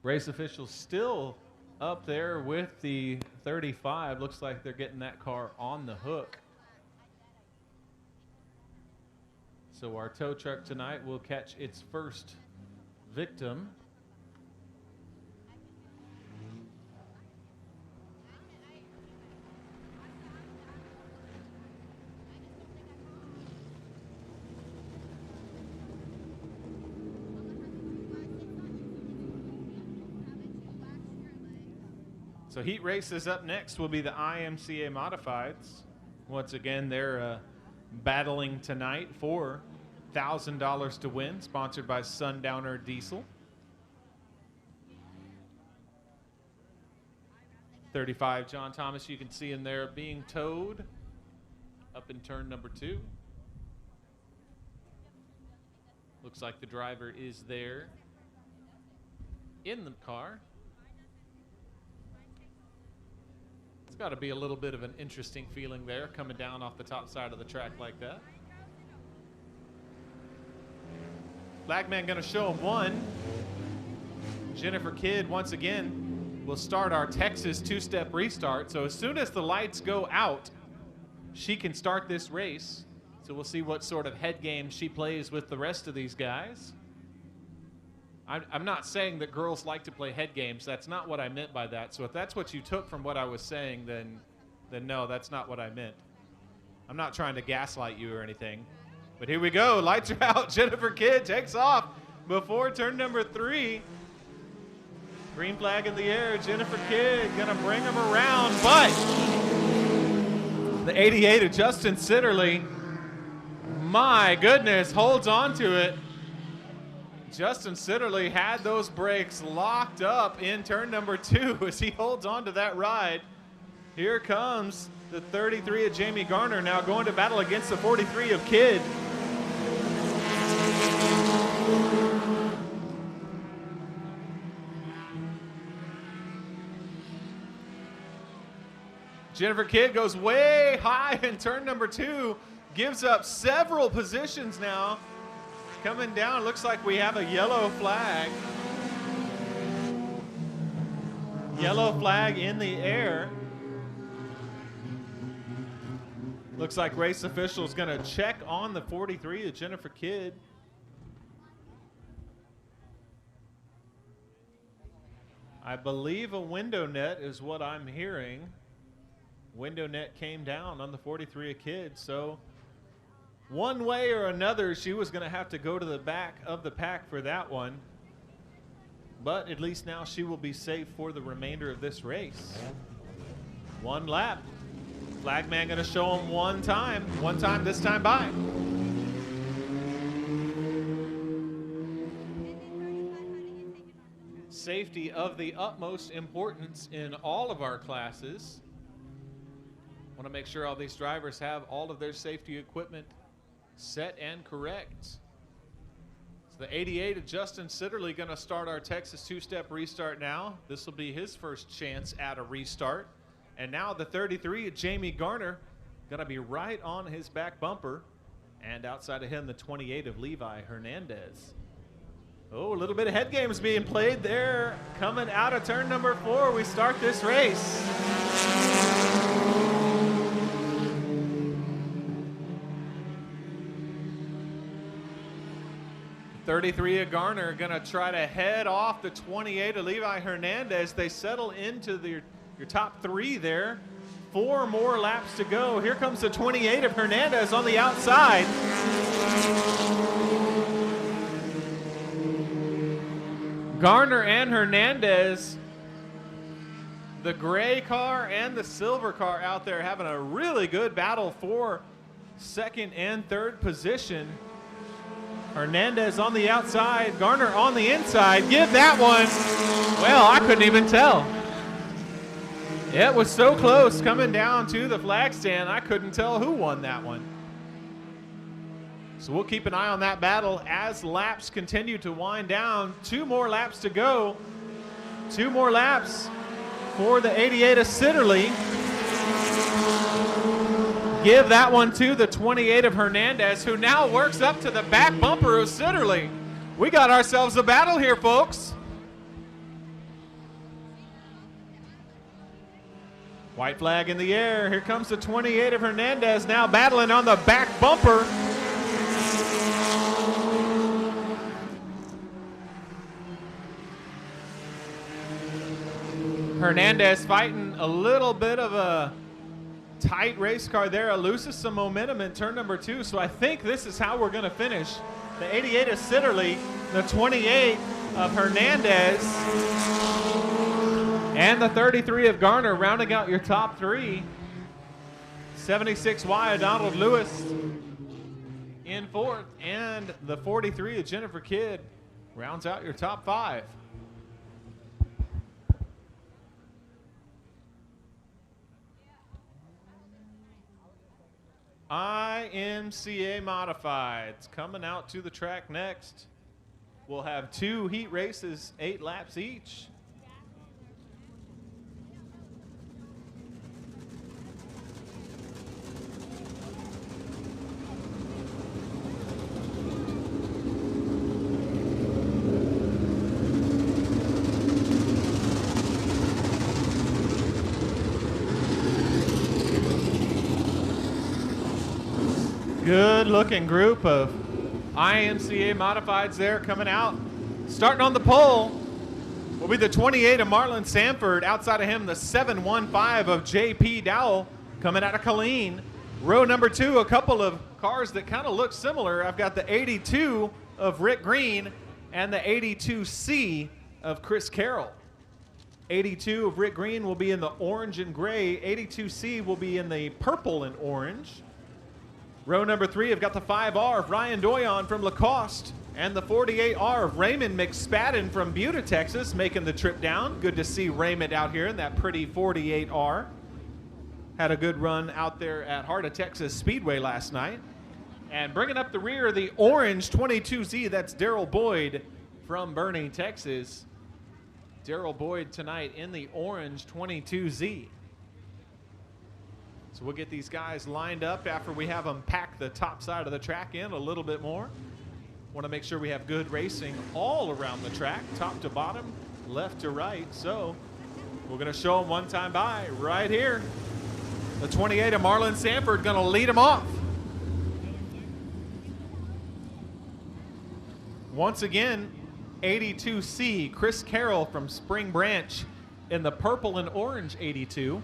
Race officials still up there with the 35. Looks like they're getting that car on the hook. So our tow truck tonight will catch its first victim. So heat races up next will be the IMCA Modifieds. Once again, they're battling tonight for $1,000 to win, sponsored by Sundowner Diesel. 35 John Thomas, you can see in there being towed up in turn number 2. Looks like the driver is there in the car. It's got to be a little bit of an interesting feeling there, coming down off the top side of the track like that. Flagman going to show him one. Jennifer Kidd, once again, will start our Texas two-step restart. So as soon as the lights go out, she can start this race. So we'll see what sort of head game she plays with the rest of these guys. I'm not saying that girls like to play head games. That's not what I meant by that. So if that's what you took from what I was saying, then no, that's not what I meant. I'm not trying to gaslight you or anything. But here we go. Lights are out. Jennifer Kidd takes off before turn number 3. Green flag in the air. Jennifer Kidd going to bring him around. But the 88 of Justin Sitterly, my goodness, holds on to it. Justin Sitterly had those brakes locked up in turn number 2 as he holds on to that ride. Here comes the 33 of Jamie Garner now going to battle against the 43 of Kidd. Jennifer Kidd goes way high in turn number 2, gives up several positions now. Coming down, looks like we have a yellow flag. Yellow flag in the air. Looks like race officials going to check on the 43 of Jennifer Kidd. I believe a window net is what I'm hearing. Window net came down on the 43 of Kidd, so one way or another, she was going to have to go to the back of the pack for that one. But at least now she will be safe for the remainder of this race. One lap. Flagman going to show him one time this time by. Safety of the utmost importance in all of our classes. Want to make sure all these drivers have all of their safety equipment set and correct. So the 88 of Justin Sitterly going to start our Texas two-step restart now. This will be his first chance at a restart. And now the 33 of Jamie Garner going to be right on his back bumper. And outside of him, the 28 of Levi Hernandez. Oh, a little bit of head games being played there. Coming out of turn number 4, we start this race. 33 of Garner going to try to head off the 28 of Levi Hernandez. They settle into your top 3 there. 4 more laps to go. Here comes the 28 of Hernandez on the outside. Garner and Hernandez, the gray car and the silver car out there having a really good battle for second and third position. Hernandez on the outside, Garner on the inside. Give that one. Well, I couldn't even tell. It was so close coming down to the flag stand, I couldn't tell who won that one. So we'll keep an eye on that battle as laps continue to wind down. 2 more laps to go. 2 more laps for the 88 of Sitterly. Give that one to the 28 of Hernandez, who now works up to the back bumper of Sitterly. We got ourselves a battle here, folks. White flag in the air. Here comes the 28 of Hernandez now battling on the back bumper. Hernandez fighting a little bit of a tight race car there, loses some momentum in turn number 2, so I think this is how we're going to finish. The 88 of Sitterly, the 28 of Hernandez, And the 33 of Garner rounding out your top three. 76Y of Donald Lewis in fourth. And the 43 of Jennifer Kidd rounds out your top five. IMCA Modifieds coming out to the track next. We'll have 2 heat races, 8 laps each. Good looking group of IMCA Modifieds there coming out. Starting on the pole will be the 28 of Marlon Sanford. Outside of him, the 715 of JP Dowell coming out of Colleen. Row number 2, a couple of cars that kind of look similar. I've got the 82 of Rick Green and the 82C of Chris Carroll. 82 of Rick Green will be in the orange and gray. 82C will be in the purple and orange. Row number 3, I've got the 5R of Ryan Doyon from Lacoste and the 48R of Raymond McSpadden from Buda, Texas, making the trip down. Good to see Raymond out here in that pretty 48R. Had a good run out there at Heart of Texas Speedway last night. And bringing up the rear, the orange 22Z, that's Daryl Boyd from Boerne, Texas. Daryl Boyd tonight in the orange 22Z. So we'll get these guys lined up after we have them pack the top side of the track in a little bit more. Want to make sure we have good racing all around the track, top to bottom, left to right. So we're going to show them one time by right here. The 28 of Marlon Sanford going to lead them off. Once again, 82C, Chris Carroll from Spring Branch in the purple and orange 82.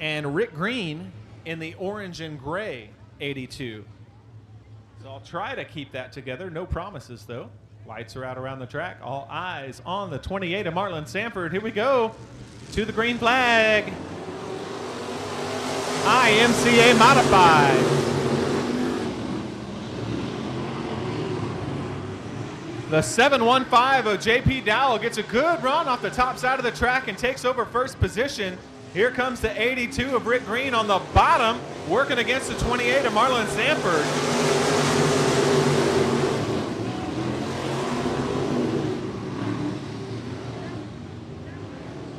And Rick Green in the orange and gray 82. So I'll try to keep that together. No promises, though. Lights are out around the track. All eyes on the 28 of Marlon Sanford. Here we go to the green flag. IMCA Modified. The 715 of JP Dowell gets a good run off the top side of the track and takes over first position. Here comes the 82 of Rick Green on the bottom, working against the 28 of Marlon Sanford.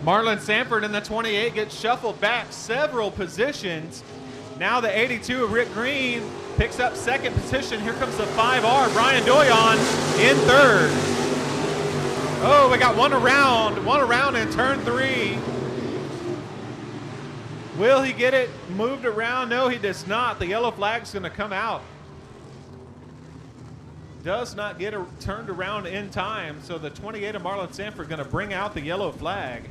Marlon Sanford in the 28 gets shuffled back several positions. Now the 82 of Rick Green picks up second position. Here comes the 5R, Brian Doyon in third. Oh, we got one around in turn 3. Will he get it moved around? No, he does not. The yellow flag's going to come out. Does not get turned around in time, so the 28 of Marlon Sanford going to bring out the yellow flag.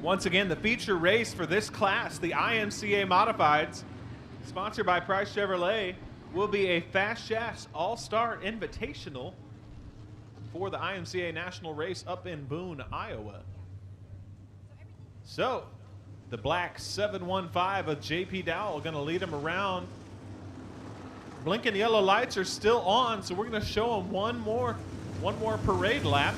Once again, the feature race for this class, the IMCA Modifieds, sponsored by Price Chevrolet, will be a Fast Shafts All-Star Invitational for the IMCA National Race up in Boone, Iowa. So, the black 715 of JP Dowell going to lead him around. Blinking yellow lights are still on, so we're going to show him one more parade lap.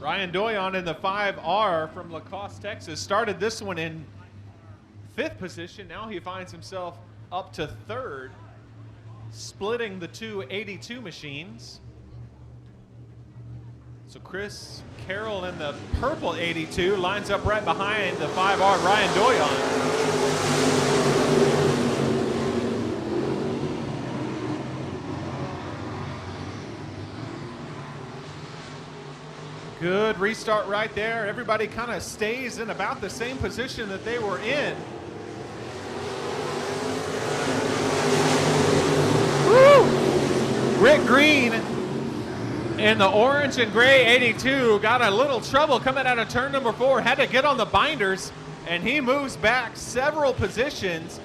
Ryan Doyon in the 5R from Lacoste, Texas, started this one in 5th position. Now he finds himself up to 3rd, splitting the two 82 machines. So Chris Carroll in the purple 82 lines up right behind the 5R, Ryan Doyon. Good restart right there. Everybody kind of stays in about the same position that they were in. Woo! Rick Green in in the orange and gray 82 got a little trouble coming out of turn number 4, had to get on the binders, and he moves back several positions.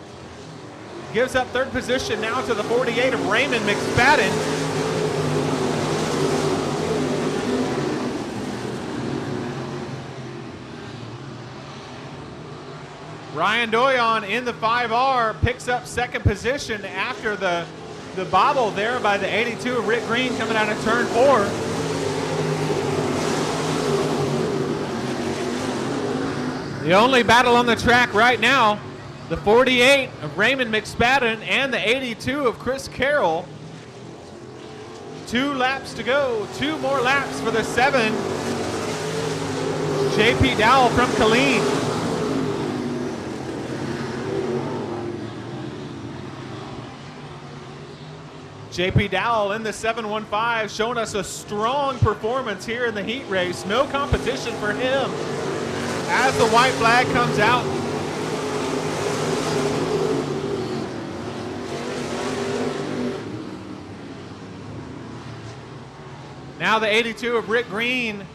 Gives up third position now to the 48 of Raymond McSpadden. Ryan Doyon in the 5R picks up second position after the bobble there by the 82 of Rick Green coming out of turn 4. The only battle on the track right now, the 48 of Raymond McSpadden and the 82 of Chris Carroll. 2 laps to go, 2 more laps for the 7. JP Dowell from Killeen. JP Dowell in the 715 showing us a strong performance here in the heat race. No competition for him as the white flag comes out. Now the 82 of Rick Green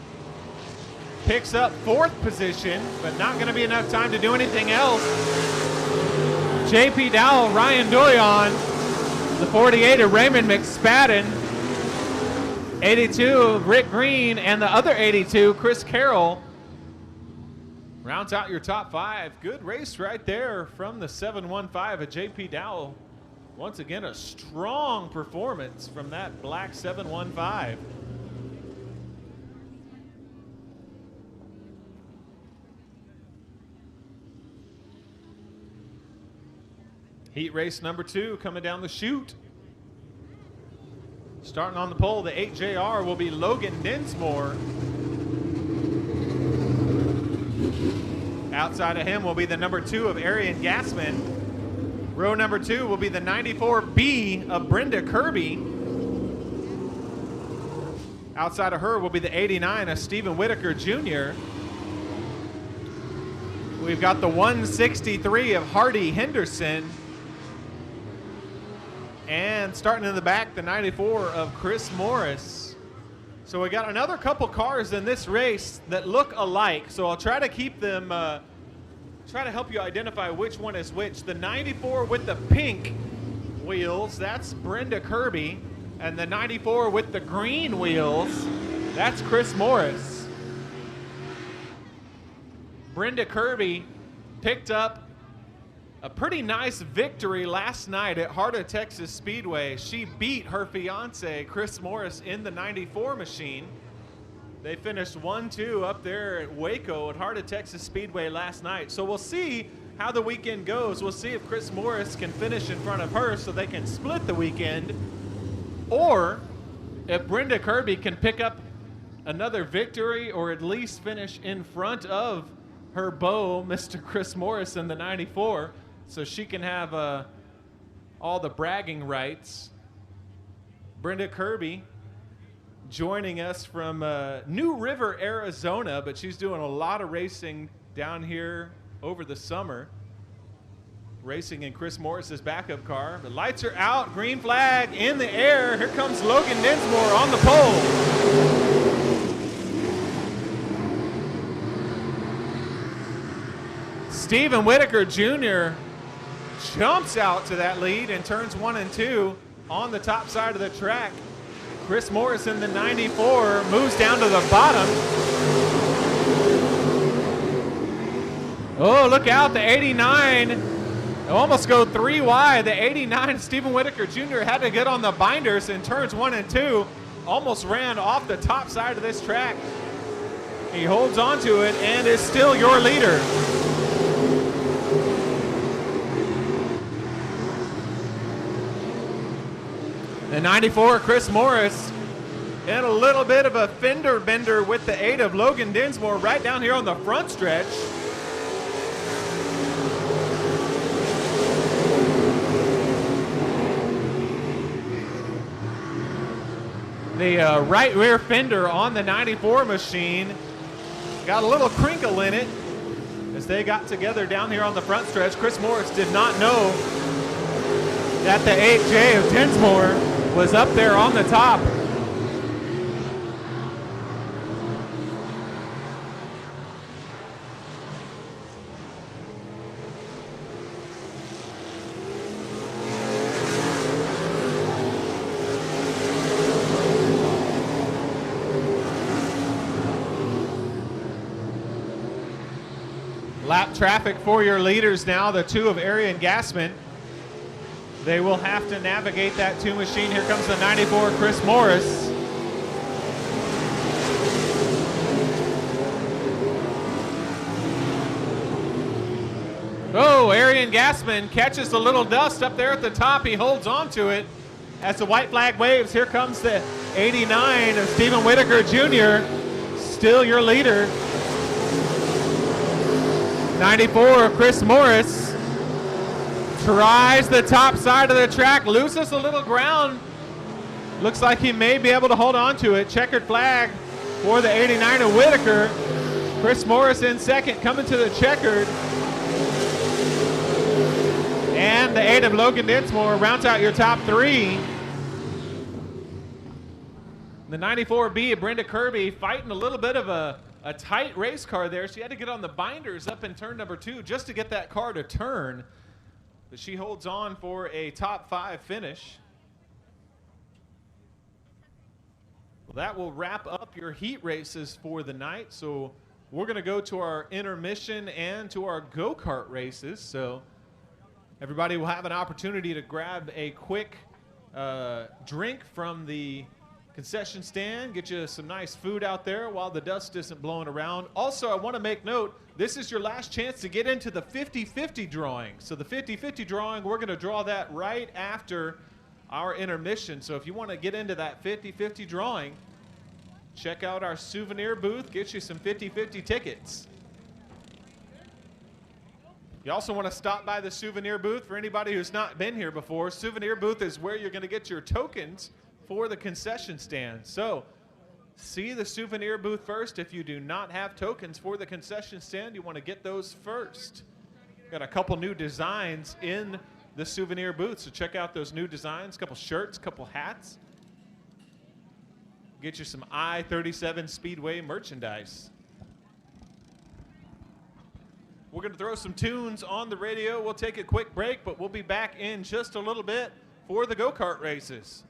picks up 4th position, but not going to be enough time to do anything else. JP Dowell, Ryan Doyon, the 48 of Raymond McSpadden, 82 of Rick Green, and the other 82, Chris Carroll, rounds out your top 5. Good race right there from the 715 of JP Dowell. Once again, a strong performance from that black 715. Heat race number 2 coming down the chute. Starting on the pole, the 8JR will be Logan Dinsmore. Outside of him will be the number 2 of Arian Gassman. Row number 2 will be the 94B of Brenda Kirby. Outside of her will be the 89 of Stephen Whitaker Jr. We've got the 163 of Hardy Henderson. And starting in the back, the 94 of Chris Morris. So we got another couple cars in this race that look alike. So I'll try to keep them, try to help you identify which one is which. The 94 with the pink wheels, that's Brenda Kirby. And the 94 with the green wheels, that's Chris Morris. Brenda Kirby picked up a pretty nice victory last night at Heart of Texas Speedway. She beat her fiance, Chris Morris, in the 94 machine. They finished 1-2 up there at Waco at Heart of Texas Speedway last night. So we'll see how the weekend goes. We'll see if Chris Morris can finish in front of her so they can split the weekend, or if Brenda Kirby can pick up another victory or at least finish in front of her beau, Mr. Chris Morris, in the 94. So she can have all the bragging rights. Brenda Kirby joining us from New River, Arizona, but she's doing a lot of racing down here over the summer. Racing in Chris Morris's backup car. The lights are out, green flag in the air. Here comes Logan Dinsmore on the pole. Stephen Whitaker Jr. jumps out to that lead in turns 1 and 2 on the top side of the track. Chris Morris in the 94 moves down to the bottom. Oh, look out, the 89 almost go 3 wide. The 89, Stephen Whitaker Jr. had to get on the binders in turns 1 and 2. Almost ran off the top side of this track. He holds on to it and is still your leader. The 94, Chris Morris, and a little bit of a fender bender with the 8 of Logan Dinsmore right down here on the front stretch. The right rear fender on the 94 machine got a little crinkle in it as they got together down here on the front stretch. Chris Morris did not know that the 8J of Dinsmore was up there on the top. lap traffic for your leaders now, the two of Arian Gassman. They will have to navigate that two machine. Here comes the 94, Chris Morris. Oh, Arian Gassman catches a little dust up there at the top. He holds on to it as the white flag waves. Here comes the 89 of Stephen Whitaker Jr., still your leader. 94 of Chris Morris tries the top side of the track, loses a little ground. Looks like he may be able to hold on to it. Checkered flag for the 89 of Whitaker. Chris Morris in second, coming to the checkered. And the 8 of Logan Dinsmore rounds out your top three. The 94B of Brenda Kirby fighting a little bit of a tight race car there. She had to get on the binders up in turn number 2 just to get that car to turn. But she holds on for a top 5 finish. Well, that will wrap up your heat races for the night. So we're going to go to our intermission and to our go-kart races. So everybody will have an opportunity to grab a quick drink from the concession stand, get you some nice food out there while the dust isn't blowing around. Also, I want to make note, this is your last chance to get into the 50-50 drawing. So the 50-50 drawing, we're going to draw that right after our intermission. So if you want to get into that 50-50 drawing, check out our souvenir booth, get you some 50-50 tickets. You also want to stop by the souvenir booth for anybody who's not been here before. Souvenir booth is where you're going to get your tokens for the concession stand. So see the souvenir booth first. If you do not have tokens for the concession stand, you want to get those first. Got a couple new designs in the souvenir booth, so check out those new designs. Couple shirts, couple hats. Get you some I-37 Speedway merchandise. We're going to throw some tunes on the radio. We'll take a quick break, but we'll be back in just a little bit for the go-kart races.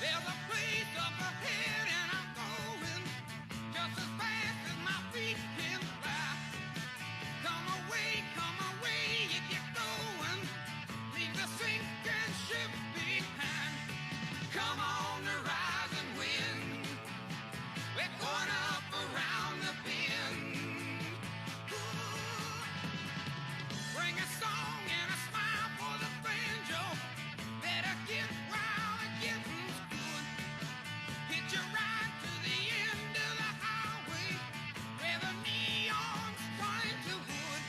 There's a place up ahead and I'm going just as fast as my feet can fly. Come away if you're going. Leave the sinking ship behind. Come on the rising wind. We're going up around the bend. Ooh. Bring a song and a smile for the banjo. Better get wild and getting good. Hit your ride to the end of the highway where the neon's turning to wood.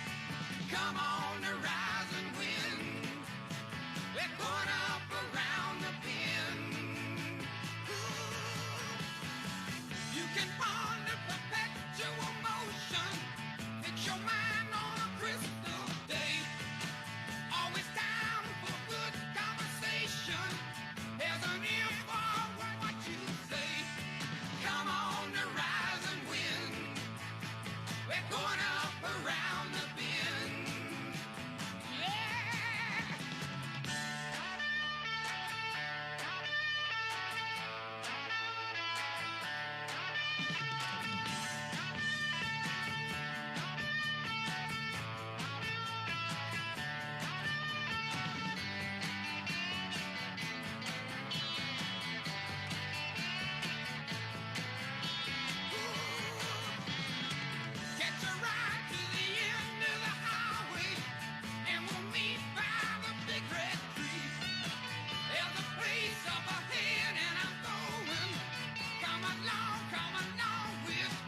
Come on the rising wind. We're going up around the bend. Ooh. You can ponder perpetual motion. Fix your mind on a crystal day. Always down for good conversation. There's an ear for what you say. Come on the rising wind. We're going up around the bend. Yeah. Catch a ride to the end of the highway, and we'll meet by the big red tree. There's a place up ahead, and I'm going. Come along with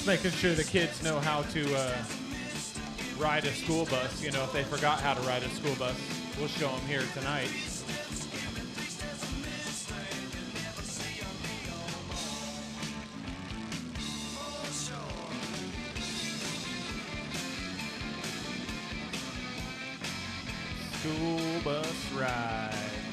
Making sure the kids know how to ride a school bus. You know, if they forgot how to ride a school bus, we'll show them here tonight. School bus ride.